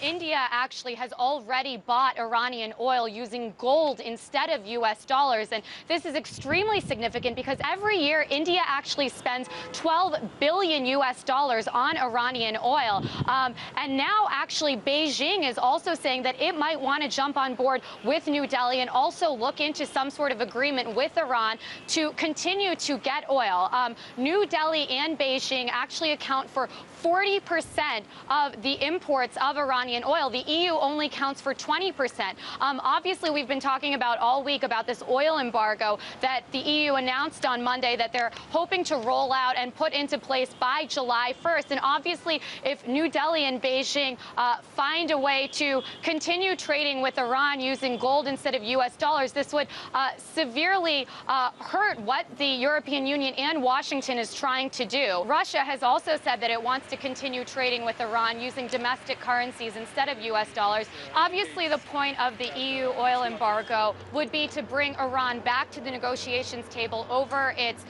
India actually has already bought Iranian oil using gold instead of U.S. dollars. And this is extremely significant because every year India actually spends 12 billion U.S. dollars on Iranian oil. And now actually Beijing is also saying that it might want to jump on board with New Delhi and also look into some sort of agreement with Iran to continue to get oil. New Delhi and Beijing actually account for 40% of the imports of Iranian oil. The EU only counts for 20%. Obviously, we've been talking about all week about this oil embargo that the EU announced on Monday that they're hoping to roll out and put into place by July 1st. And obviously, if New Delhi and Beijing find a way to continue trading with Iran using gold instead of U.S. dollars, this would severely hurt what the European Union and Washington is trying to do. Russia has also said that it wants to continue trading with Iran using domestic currencies instead of U.S. dollars. Obviously, the point of the EU oil embargo would be to bring Iran back to the negotiations table over its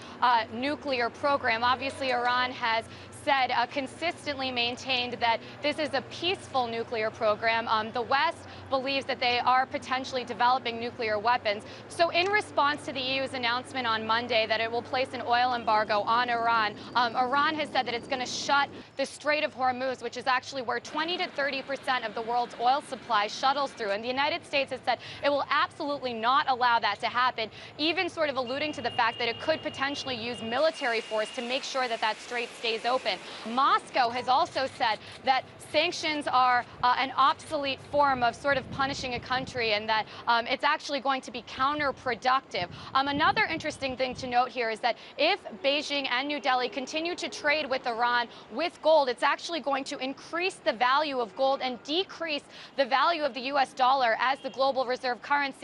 nuclear program. Obviously, Iran has said consistently maintained that this is a peaceful nuclear program. The West believes that they are potentially developing nuclear weapons. So in response to the EU's announcement on Monday that it will place an oil embargo on Iran, Iran has said that it's going to shut the Strait of Hormuz, which is actually where 20 to 30% of the world's oil supply shuttles through. And the United States has said it will absolutely not allow that to happen, even sort of alluding to the fact that it could potentially use military force to make sure that that strait stays open. Moscow has also said that sanctions are an obsolete form of sort of punishing a country and that it's actually going to be counterproductive. Another interesting thing to note here is that if Beijing and New Delhi continue to trade with Iran with gold, it's actually going to increase the value of gold and decrease the value of the U.S. dollar as the global reserve currency.